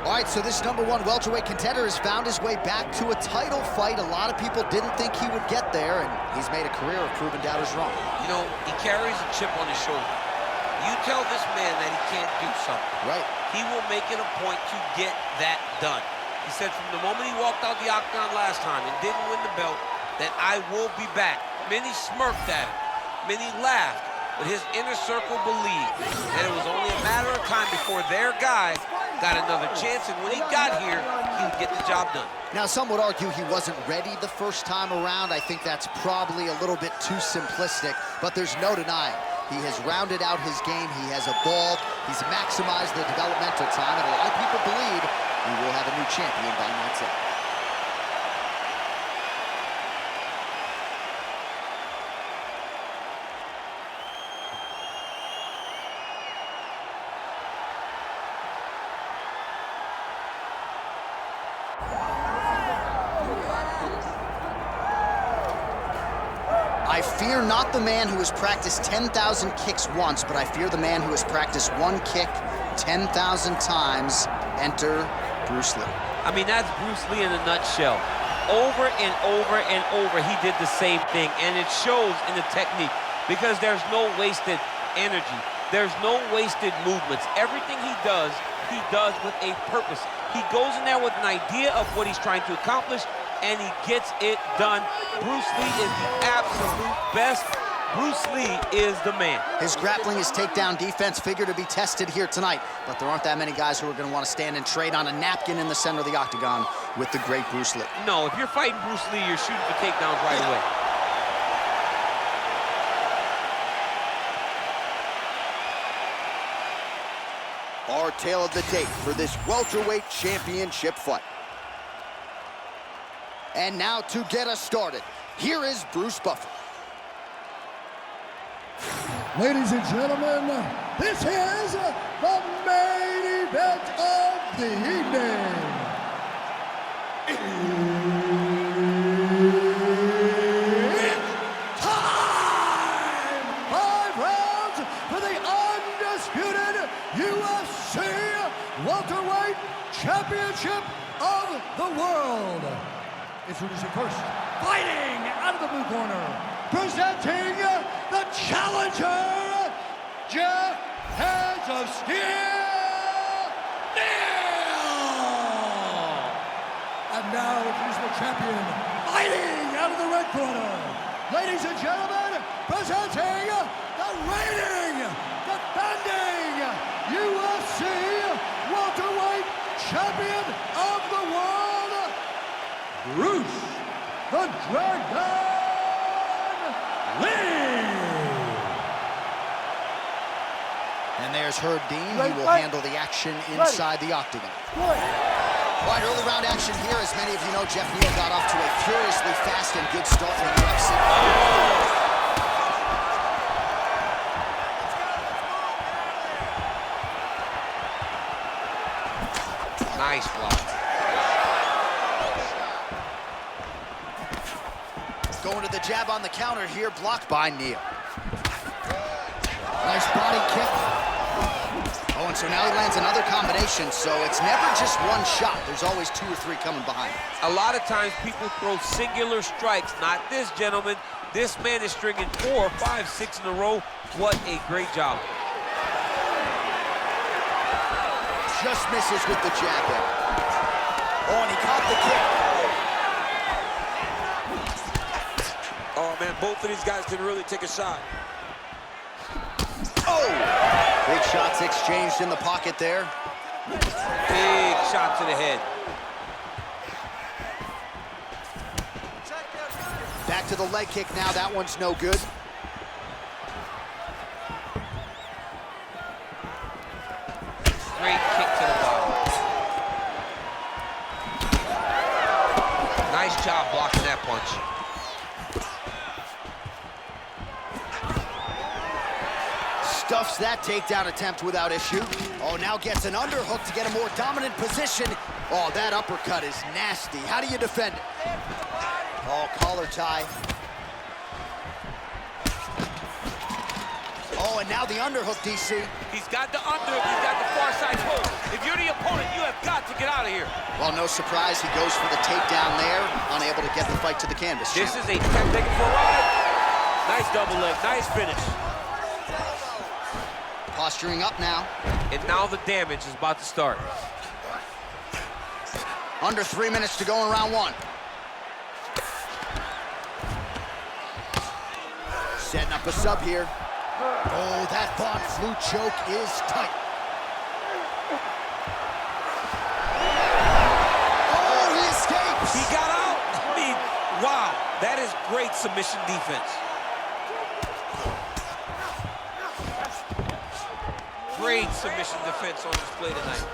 All right, so this #1 welterweight contender has found his way back to a title fight. A lot of people didn't think he would get there, and he's made a career of proving doubters wrong. You know, he carries a chip on his shoulder. You tell this man that he can't do something. Right. He will make it a point to get that done. He said from the moment he walked out the octagon last time and didn't win the belt, that I will be back. Many smirked at him. Many laughed. But his inner circle believed that it was only a matter of time before their guy got another chance, and when he got here, he would get the job done. Now, some would argue he wasn't ready the first time around. I think that's probably a little bit too simplistic, but there's no denying. He has rounded out his game, he has evolved, he's maximized the developmental time, and a lot of people believe we will have a new champion by night's end. I fear not the man who has practiced 10,000 kicks once, but I fear the man who has practiced one kick 10,000 times. Enter Bruce Lee. I mean, that's Bruce Lee in a nutshell. Over and over and over, he did the same thing, and it shows in the technique because there's no wasted energy. There's no wasted movements. Everything he does with a purpose. He goes in there with an idea of what he's trying to accomplish, and he gets it done. Bruce Lee is the absolute best. Bruce Lee is the man. His grappling, his takedown defense figure to be tested here tonight, but there aren't that many guys who are going to want to stand and trade on a napkin in the center of the octagon with the great Bruce Lee. No, if you're fighting Bruce Lee, you're shooting for takedowns right away. Our tale of the tape for this welterweight championship fight. And now to get us started, here is Bruce Buffer. Ladies and gentlemen, this is the main event of the evening. It's time! 5 rounds for the undisputed UFC welterweight championship of the world. Introducing first, fighting out of the blue corner, presenting the challenger, Geoff Hands of Steel Neal. And now introducing the champion, fighting out of the red corner. Ladies and gentlemen, presenting the reigning, defending UFC welterweight champion of the world, Bruce the Dragon Lee. And there's Herb Dean. He will handle the action inside the octagon. All right, early round action here. As many of you know, Geoff Neal got off to a furiously fast and good start in the UFC. Nice block. Going to the jab on the counter here, blocked by Neal. Nice body kick. Oh, and so now he lands another combination, so it's never just one shot. There's always 2 or 3 coming behind. A lot of times people throw singular strikes. Not this gentleman. This man is stringing 4, 5, 6 in a row. What a great job. Just misses with the jab there. Oh, and he caught the kick. Oh, man, both of these guys can really take a shot. Oh! Big shots exchanged in the pocket there. Big shot to the head. Back to the leg kick now. That one's no good. Great kick to the body. Nice job blocking that punch. Stuffs that takedown attempt without issue. Oh, now gets an underhook to get a more dominant position. Oh, that uppercut is nasty. How do you defend it? Oh, collar tie. Oh, and now the underhook, DC. He's got the underhook, he's got the far side hold. If you're the opponent, you have got to get out of here. Well, no surprise, he goes for the takedown there, unable to get the fight to the canvas. This is a take it for a ride. Nice double leg, nice finish. Posturing up now. And now the damage is about to start. Under 3 minutes to go in round one. Setting up a sub here. Oh, that Von Flue choke is tight. Oh, he escapes. He got out. I mean, wow, that is great submission defense. Great submission defense on display tonight.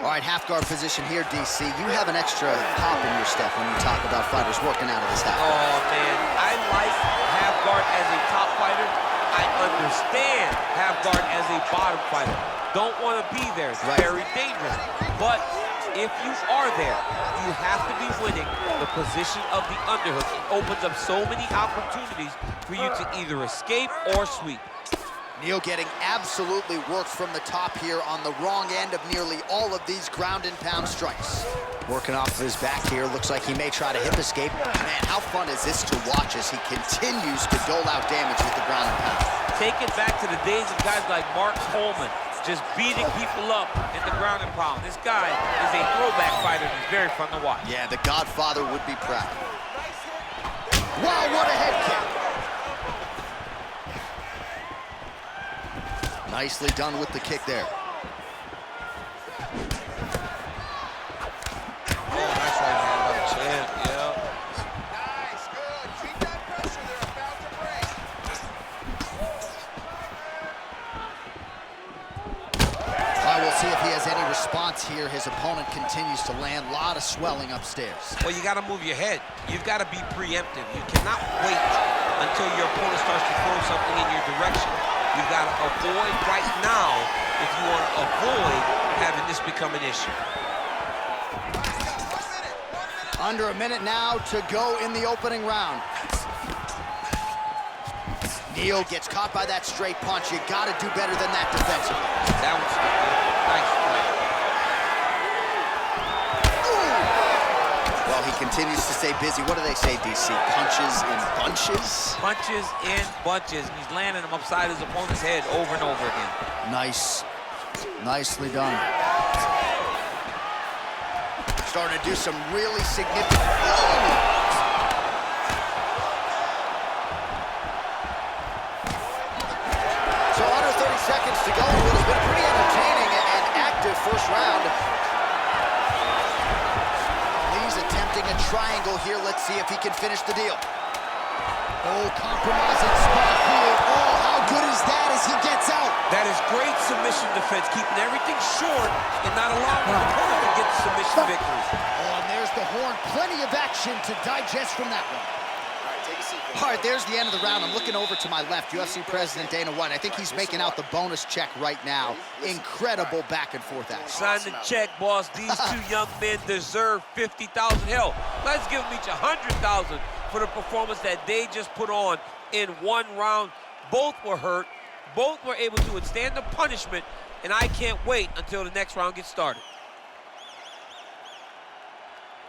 All right, half guard position here, DC. You have an extra pop in your step when you talk about fighters working out of this half guard. Oh, man, I like half guard as a top fighter. I understand half guard as a bottom fighter. Don't want to be there. It's very dangerous. But if you are there, you have to be winning the position of the underhook. It opens up so many opportunities for you to either escape or sweep. Neal getting absolutely worked from the top here on the wrong end of nearly all of these ground and pound strikes. Working off of his back here, looks like he may try to hip escape. Man, how fun is this to watch as he continues to dole out damage with the ground and pound. Take it back to the days of guys like Mark Coleman, just beating people up in the ground and pound. This guy is a throwback fighter and he's very fun to watch. Yeah, the Godfather would be proud. Wow, what a head kick. Nicely done with the kick there. Oh, nice right hand by the champ, yeah. Nice, good. Keep that pressure. They're about to break. All right, we'll see if he has any response here. His opponent continues to land. A lot of swelling upstairs. Well, you got to move your head. You've got to be preemptive. You cannot wait until your opponent starts to throw something in your direction. You've got to avoid right now if you want to avoid having this become an issue. Under a minute now to go in the opening round. Neal gets caught by that straight punch. You got to do better than that defensively. That was nice play. Well, he continues to stay busy. What do they say, DC? Punches in bunches? Punches in bunches. He's landing them upside his opponent's head over and over again. Nice. Nicely done. Starting to do some really significant... So under 30 seconds to go. It has been a pretty entertaining and active first round. Lee's attempting a triangle here. Let's see if he can finish the deal. Oh, compromising spot here. Oh, how good is that as he gets out? That is great submission defense, keeping everything short and not allowing the opponent to get the submission victory. Oh, and there's the horn. Plenty of action to digest from that one. All right, there's the end of the round. I'm looking over to my left, UFC President Dana White. I think he's making out the bonus check right now. Incredible back and forth action. Sign the check, boss. These two young men deserve 50,000. Hell, let's give them each 100,000 for the performance that they just put on in one round. Both were hurt. Both were able to withstand the punishment, and I can't wait until the next round gets started.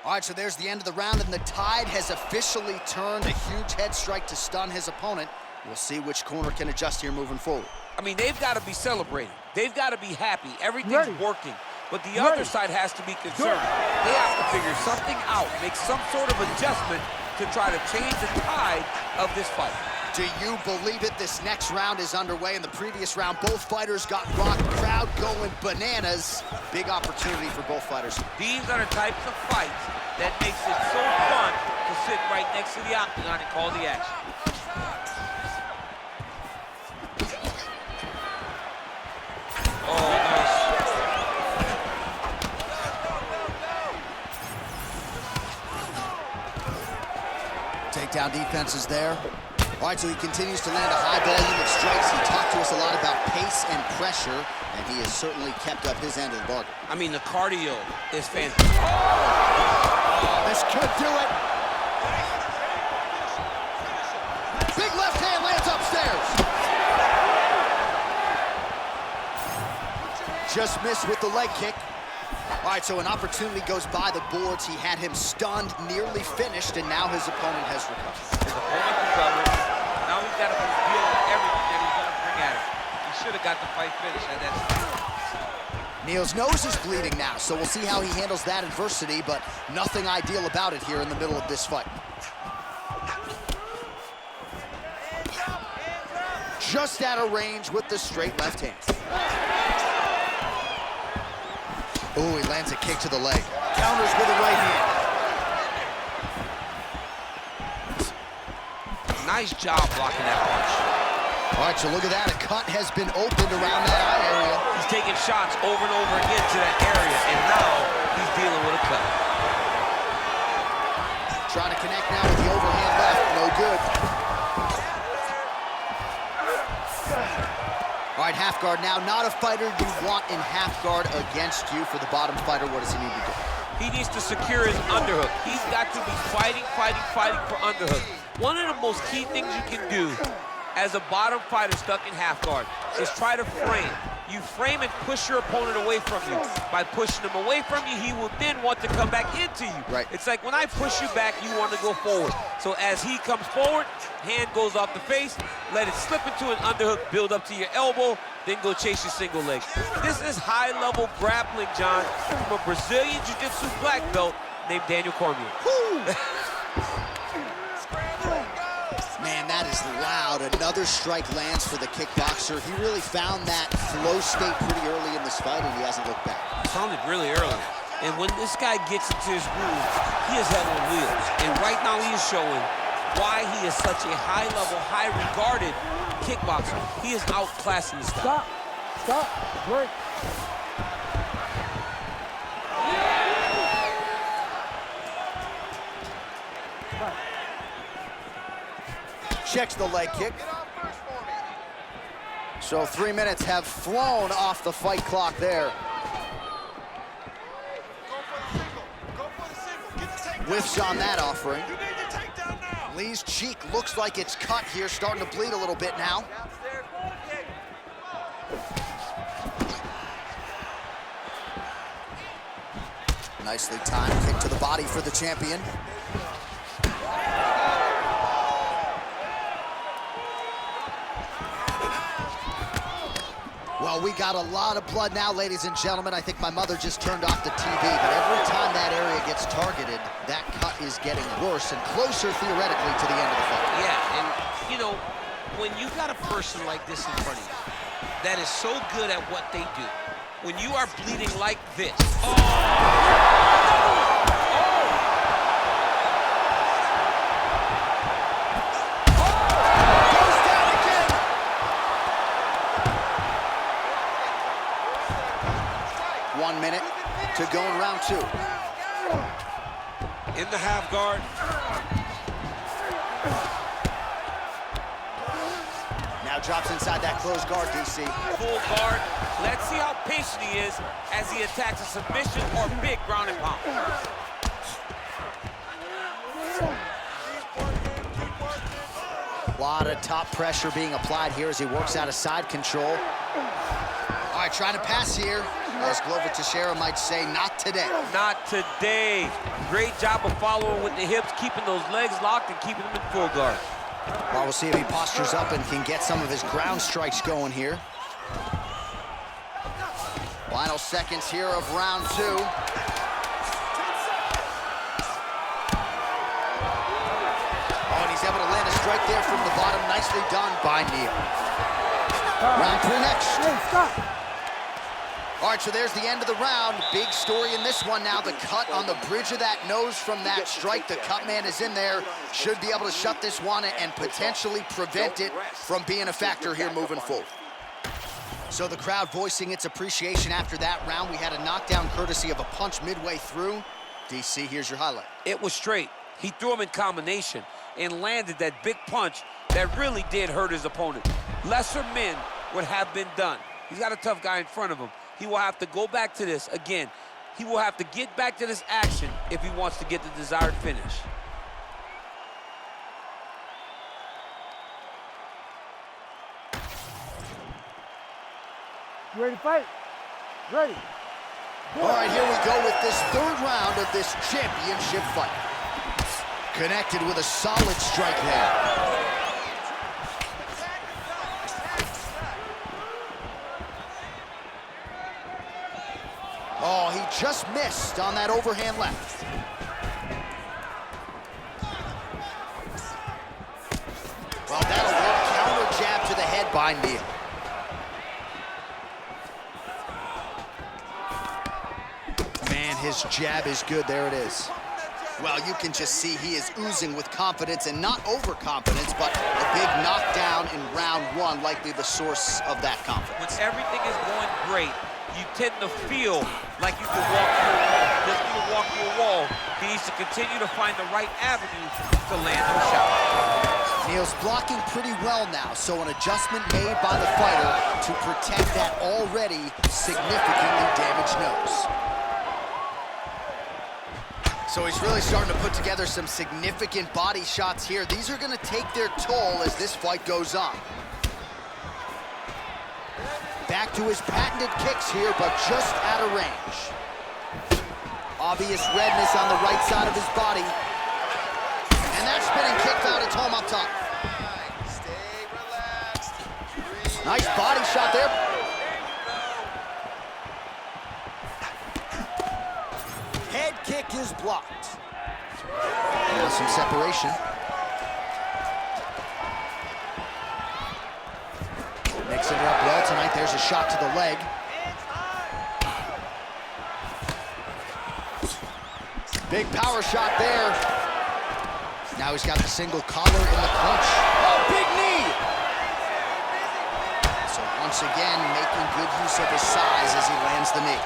All right, so there's the end of the round, and the tide has officially turned. A huge head strike to stun his opponent. We'll see which corner can adjust here moving forward. I mean, they've got to be celebrating. They've got to be happy. Everything's working. But the other side has to be concerned. They have to figure something out, make some sort of adjustment to try to change the tide of this fight. Do you believe it? This next round is underway. In the previous round, both fighters got rocked. Crowd going bananas. Big opportunity for both fighters. These are the types of fights that makes it so fun to sit right next to the octagon and call the action. Oh, nice. Takedown defense is there. All right, so he continues to land a high volume of strikes. He talked to us a lot about pace and pressure, and he has certainly kept up his end of the bargain. I mean, the cardio is fantastic. This could do it. Big left hand lands upstairs. Just missed with the leg kick. All right, so an opportunity goes by the boards. He had him stunned, nearly finished, and now his opponent has recovered. His opponent recovered. Now he's got to deal with everything that he's going to bring at him. He should have got the fight finished at that time. Neal's nose is bleeding now, so we'll see how he handles that adversity, but nothing ideal about it here in the middle of this fight. Just out of range with the straight left hand. Ooh, he lands a kick to the leg. Counters with a right hand. Nice job blocking that punch. All right, so look at that. A cut has been opened around that eye area. He's taking shots over and over again to that area, and now he's dealing with a cut. Trying to connect now with the overhand left. No good. All right, half guard now. Not a fighter you want in half guard against you. For the bottom fighter, what does he need to do? He needs to secure his underhook. He's got to be fighting for underhook. One of the most key things you can do as a bottom fighter stuck in half guard is try to frame. You frame and push your opponent away from you. By pushing him away from you, he will then want to come back into you. Right. It's like when I push you back, you want to go forward. So as he comes forward, hand goes off the face, let it slip into an underhook, build up to your elbow, then go chase your single leg. This is high-level grappling, John, from a Brazilian Jiu-Jitsu black belt named Daniel Cormier. Man, that is loud. Another strike lands for the kickboxer. He really found that flow state pretty early in this fight, and he hasn't looked back. Found it really early. And when this guy gets into his groove, he is head on wheels. And right now he is showing why he is such a high-level, high-regarded kickboxer. He is outclassing this guy. Stop, break. Checks the leg kick. So 3 minutes have flown off the fight clock there. Whiffs on that offering. Lee's cheek looks like it's cut here, starting to bleed a little bit now. Nicely timed kick to the body for the champion. Well, we got a lot of blood now, ladies and gentlemen. I think my mother just turned off the TV, but every time that area gets targeted, that cut is getting worse and closer, theoretically, to the end of the fight. Yeah, and, you know, when you got a person like this in front of you that is so good at what they do, when you are bleeding like this, to go in round two. In the half guard. Now drops inside that closed guard, DC. Full guard. Let's see how patient he is as he attacks a submission or big ground and pound. A lot of top pressure being applied here as he works out of side control. All right, trying to pass here. As Glover Teixeira might say, not today. Not today. Great job of following with the hips, keeping those legs locked and keeping them in full guard. Well, we'll see if he postures up and can get some of his ground strikes going here. Final seconds here of round two. Oh, and he's able to land a strike there from the bottom. Nicely done by Neal. Round three next. Hey, stop. All right, so there's the end of the round. Big story in this one now. The cut on the bridge of that nose from that strike. The cut man is in there. Should be able to shut this one and potentially prevent it from being a factor here moving forward. So the crowd voicing its appreciation after that round. We had a knockdown courtesy of a punch midway through. DC, here's your highlight. It was straight. He threw him in combination and landed that big punch that really did hurt his opponent. Lesser men would have been done. He's got a tough guy in front of him. He will have to go back to this. Again, he will have to get back to this action if he wants to get the desired finish. You ready to fight? Ready. All right, here we go with this third round of this championship fight. Connected with a solid strike there. Oh, he just missed on that overhand left. Well, that'll work. Counter jab to the head by Neal. Man, his jab is good. There it is. Well, you can just see he is oozing with confidence, and not overconfidence, but a big knockdown in round one, likely the source of that confidence. When everything is going great, you tend to feel like you can walk through a wall. Just to walk through a wall, he needs to continue to find the right avenue to land those shots. Neal's blocking pretty well now, so an adjustment made by the fighter to protect that already significantly damaged nose. So he's really starting to put together some significant body shots here. These are going to take their toll as this fight goes on. Back to his patented kicks here, but just out of range. Obvious redness on the right side of his body. And that spinning kick found its home up top. Stay relaxed. Nice body shot there. Head kick is blocked. Now some separation. Mixing it up well tonight. There's a shot to the leg. Big power shot there. Now he's got the single collar in the clinch. Oh, big knee! So once again, making good use of his size as he lands the knee.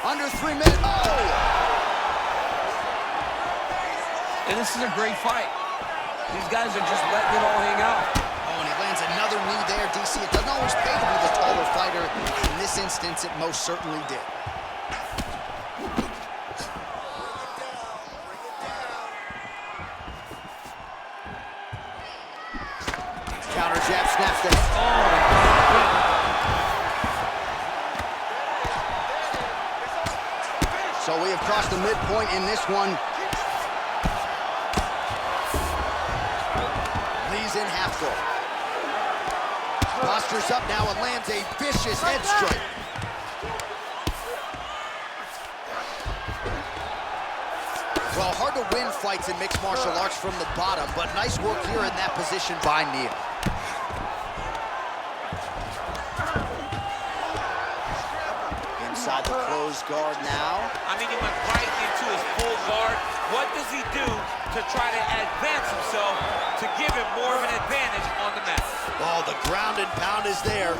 Under 3 minutes. Oh! And this is a great fight. These guys are just letting it all hang out. Oh, and he lands another knee there, DC. It doesn't always pay to be the taller fighter. In this instance, it most certainly did. Counter jab snaps the head. So we have crossed the midpoint in this one. Lee's in half guard. Postures up now and lands a vicious head strike. Well, hard to win fights in mixed martial arts from the bottom, but nice work here in that position by Neal. Inside the closed guard now. I mean, he went right into his full guard. What does he do to try to advance himself to give him more of an advantage on the mat? Oh, the ground and pound is there.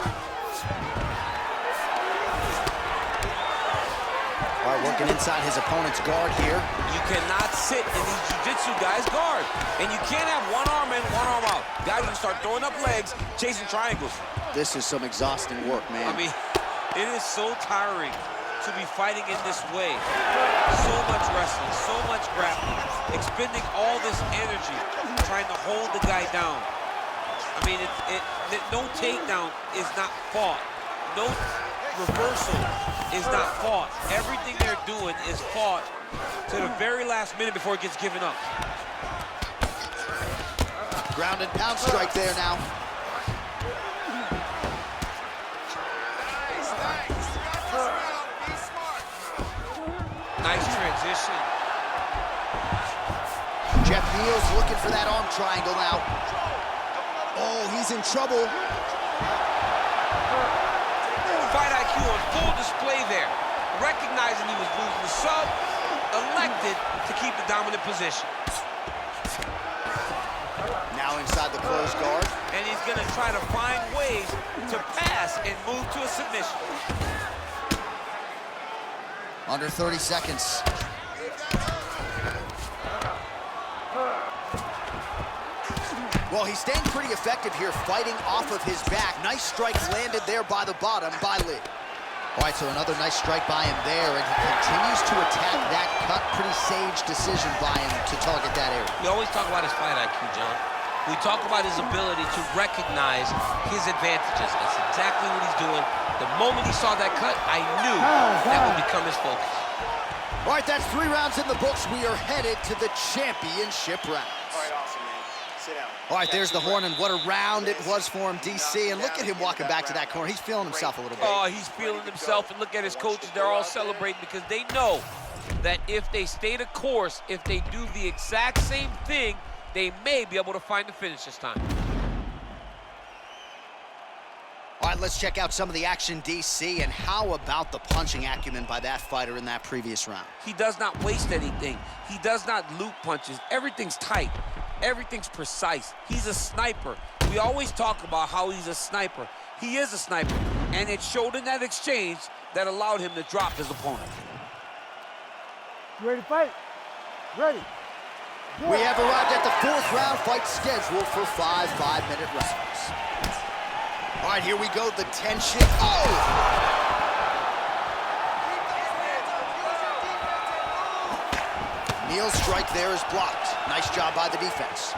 All right, working inside his opponent's guard here. You cannot sit in these jiu-jitsu guys' guard. And you can't have one arm in, one arm out. Guys will start throwing up legs, chasing triangles. This is some exhausting work, man. I mean, it is so tiring to be fighting in this way. So much wrestling, so much grappling, expending all this energy trying to hold the guy down. I mean, no takedown is not fought. No reversal is not fought. Everything they're doing is fought to the very last minute before it gets given up. Ground and pound strike there now. Nice transition. Geoff Neal's looking for that arm triangle now. Oh, he's in trouble. Fight IQ on full display there. Recognizing he was losing the sub, elected to keep the dominant position. Now inside the closed guard. And he's gonna try to find ways to pass and move to a submission. Under 30 seconds. Well, he's staying pretty effective here, fighting off of his back. Nice strikes landed there by the bottom by Lee. All right, so another nice strike by him there, and he continues to attack that cut. Pretty sage decision by him to target that area. We always talk about his fight IQ, John. We talk about his ability to recognize his advantages. That's exactly what he's doing The moment he saw that cut, I knew that would become his focus. All right, that's 3 rounds in the books. We are headed to the championship rounds. All right, awesome, man. Sit down. All right, there's the horn, and what a round it was for him, DC. And look at him walking back to that corner. He's feeling himself a little bit. Oh, he's feeling himself, and look at his coaches. They're all celebrating because they know that if they stay the course, if they do the exact same thing, they may be able to find the finish this time. All right, let's check out some of the action, DC, and how about the punching acumen by that fighter in that previous round? He does not waste anything. He does not loop punches. Everything's tight. Everything's precise. He's a sniper. We always talk about how he's a sniper. He is a sniper, and it showed in that exchange that allowed him to drop his opponent. You ready to fight? Ready. We have arrived at the 4th round fight scheduled for 5 5-minute rounds. All right, here we go, the tension. Oh! Neal's strike there is blocked. Nice job by the defense.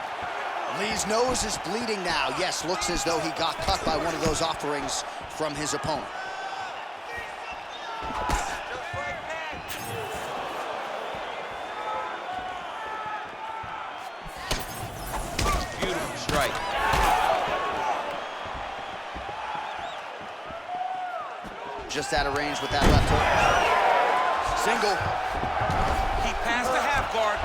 Lee's nose is bleeding now. Yes, looks as though he got cut by one of those offerings from his opponent. Beautiful strike. Just out of range with that left hook. Single. He passed the half guard.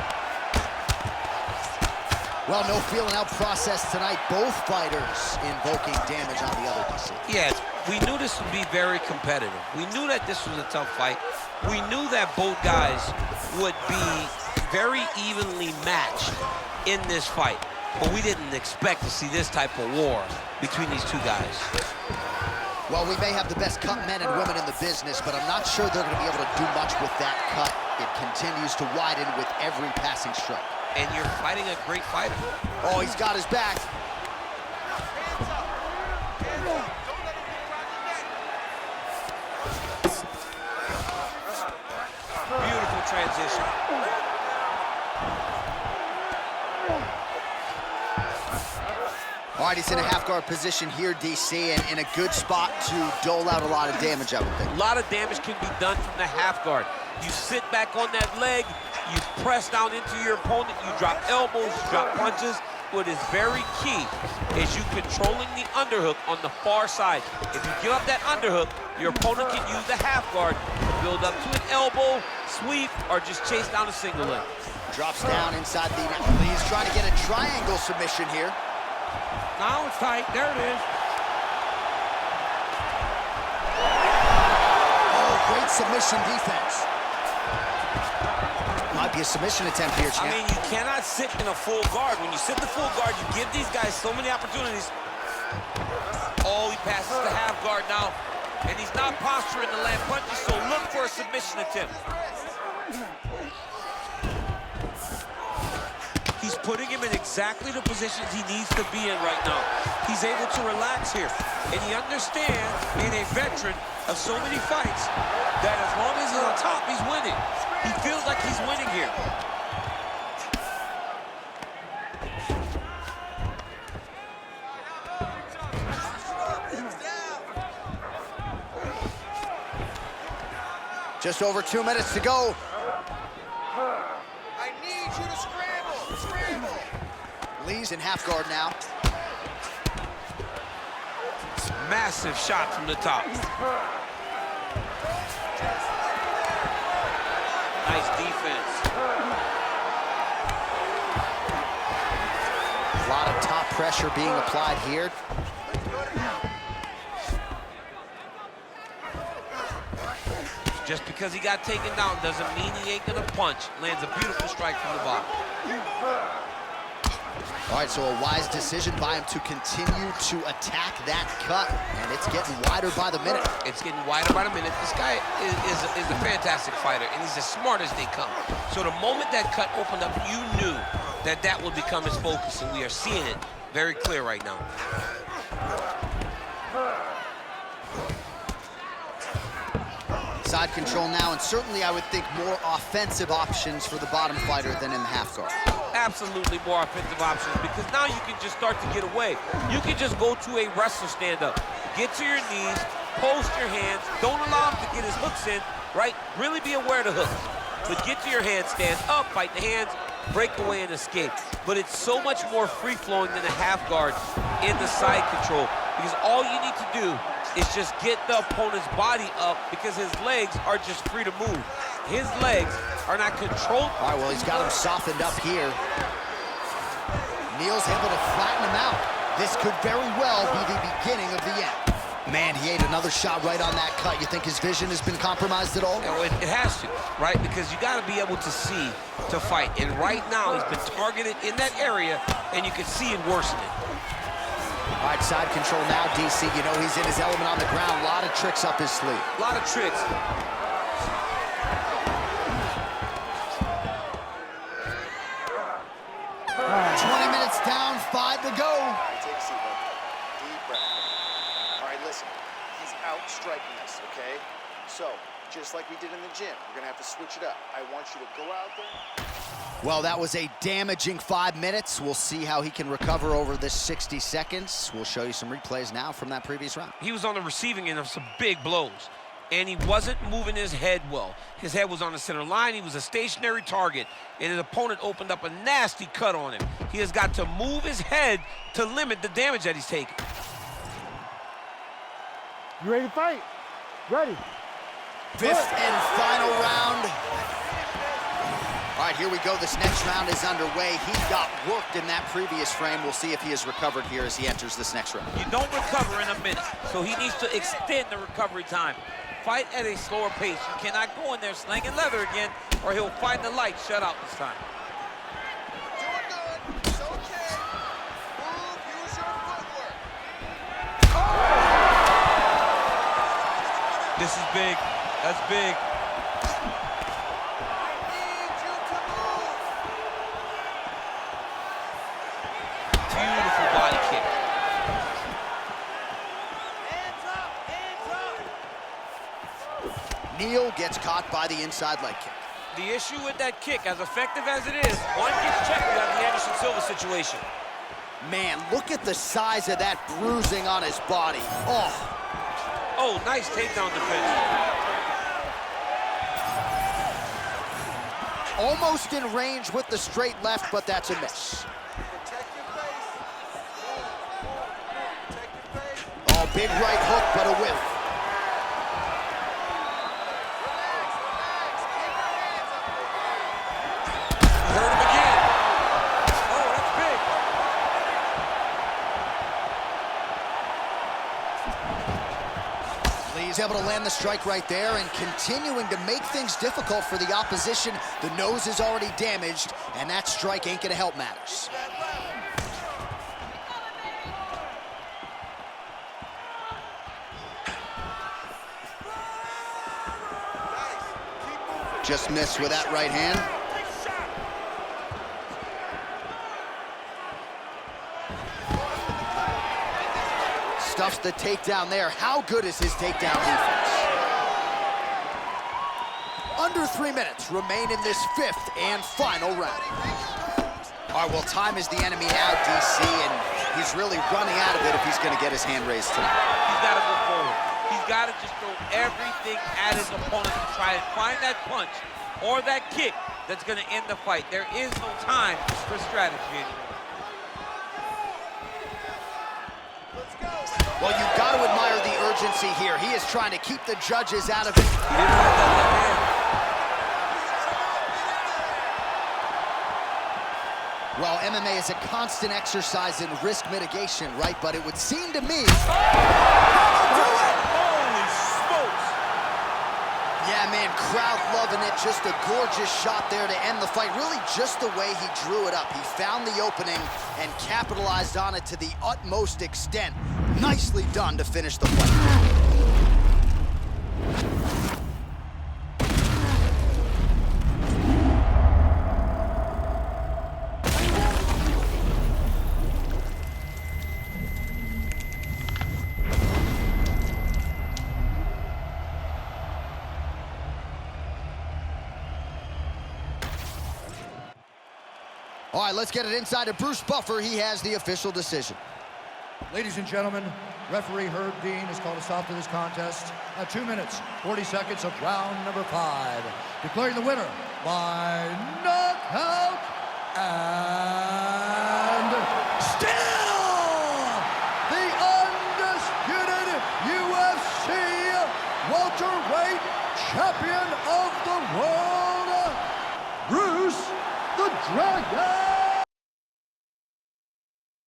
Well, no feeling out process tonight. Both fighters invoking damage on the other, DC. Yes, we knew this would be very competitive. We knew that this was a tough fight. We knew that both guys would be very evenly matched in this fight. But we didn't expect to see this type of war between these two guys. Well, we may have the best cut men and women in the business, but I'm not sure they're going to be able to do much with that cut. It continues to widen with every passing strike. And you're fighting a great fighter. Oh, he's got his back. Beautiful transition. All right, he's in a half-guard position here, DC, and in a good spot to dole out a lot of damage, I would think. A lot of damage can be done from the half guard. You sit back on that leg, you press down into your opponent, you drop elbows, you drop punches. What is very key is you controlling the underhook on the far side. If you give up that underhook, your opponent can use the half guard to build up to an elbow, sweep, or just chase down a single leg. Drops down inside the... He's trying to get a triangle submission here. Now it's tight. There it is. Oh, great submission defense. Might be a submission attempt here, champ. I mean, you cannot sit in a full guard. When you sit the full guard, you give these guys so many opportunities. Oh, he passes the half guard now. And he's not posturing to land punches, so look for a submission attempt. He's putting him in exactly the positions he needs to be in right now. He's able to relax here. And he understands, being a veteran of so many fights, that as long as he's on top, he's winning. He feels like he's winning here. Just over 2 minutes to go. I need you to scramble. Scramble. Lee's in half guard now. Massive shot from the top. Nice defense. A lot of top pressure being applied here. Just because he got taken down doesn't mean he ain't gonna punch. Lands a beautiful strike from the bottom. All right, so a wise decision by him to continue to attack that cut, and it's getting wider by the minute. It's getting wider by the minute. This guy is a fantastic fighter, and he's as smart as they come. So the moment that cut opened up, you knew that that would become his focus, and we are seeing it very clear right now. Side control now, and certainly I would think more offensive options for the bottom fighter than in the half guard. Absolutely more offensive options, because now you can just start to get away. You can just go to a wrestler stand-up, get to your knees, post your hands. Don't allow him to get his hooks in, right? Really be aware of the hooks. But get to your handstand, up, fight the hands, break away and escape. But it's so much more free-flowing than a half guard in the side control, because all you need to do is just get the opponent's body up, because his legs are just free to move. His legs are not controlled. All right, well, he's got him softened up here. Neal's able to flatten him out. This could very well be the beginning of the end. Man, he ate another shot right on that cut. You think his vision has been compromised at all? You know, it has to, right? Because you got to be able to see to fight. And right now, he's been targeted in that area, and you can see it worsening. All right, side control now, DC. You know he's in his element on the ground. A lot of tricks up his sleeve. A lot of tricks. All right. 20 minutes down, 5 to go. Take a seat, bud. Deep breath. All right, listen. He's outstriking us, okay? So, just like we did in the gym, we're gonna have to switch it up. I want you to go out there. Well, that was a damaging 5 minutes. We'll see how he can recover over this 60 seconds. We'll show you some replays now from that previous round. He was on the receiving end of some big blows, and he wasn't moving his head well. His head was on the center line. He was a stationary target, and his opponent opened up a nasty cut on him. He has got to move his head to limit the damage that he's taking. You ready to fight? Ready. Fifth and final round. All right, here we go. This next round is underway. He got worked in that previous frame. We'll see if he has recovered here as he enters this next round. You don't recover in a minute, so he needs to extend the recovery time. Fight at a slower pace. You cannot go in there slinging leather again, or he'll find the light shut out this time. Doing good. It's okay. Move, use your footwork. This is big. That's big. Beautiful body kick. Neal gets caught by the inside leg kick. The issue with that kick, as effective as it is, one gets checked, we have the Anderson Silva situation. Man, look at the size of that bruising on his body. Oh, nice takedown defense. Almost in range with the straight left, but that's a miss. Protect your face. Protect your face. Oh, big right hook, but a whiff. Hurt him again. Oh, that's big. Lee's able to land the strike right there and continuing to make things difficult for the opposition. The nose is already damaged, and that strike ain't gonna help matters. Just missed with that right hand. Stuffs the takedown there. How good is his takedown defense? Under 3 minutes remain in this fifth and final round. All right, well, time is the enemy now, DC, and he's really running out of it if he's gonna get his hand raised tonight. He's gotta go forward. He's gotta just throw everything at his opponent to try and find that punch or that kick that's gonna end the fight. There is no time for strategy anymore. Well, you've got to admire the urgency here. He is trying to keep the judges out of it. He didn't like that left hand. Well, MMA is a constant exercise in risk mitigation, right? But it would seem to me... Holy smokes! Yeah, man, crowd loving it. Just a gorgeous shot there to end the fight. Really just the way he drew it up. He found the opening and capitalized on it to the utmost extent. Nicely done to finish the fight. All right, let's get it inside to Bruce Buffer. He has the official decision. Ladies and gentlemen, Referee Herb Dean has called a stop to this contest at 2 minutes, 40 seconds of round number 5. Declaring the winner by knockout and still the undisputed UFC welterweight champion of the world, Bruce the Dragon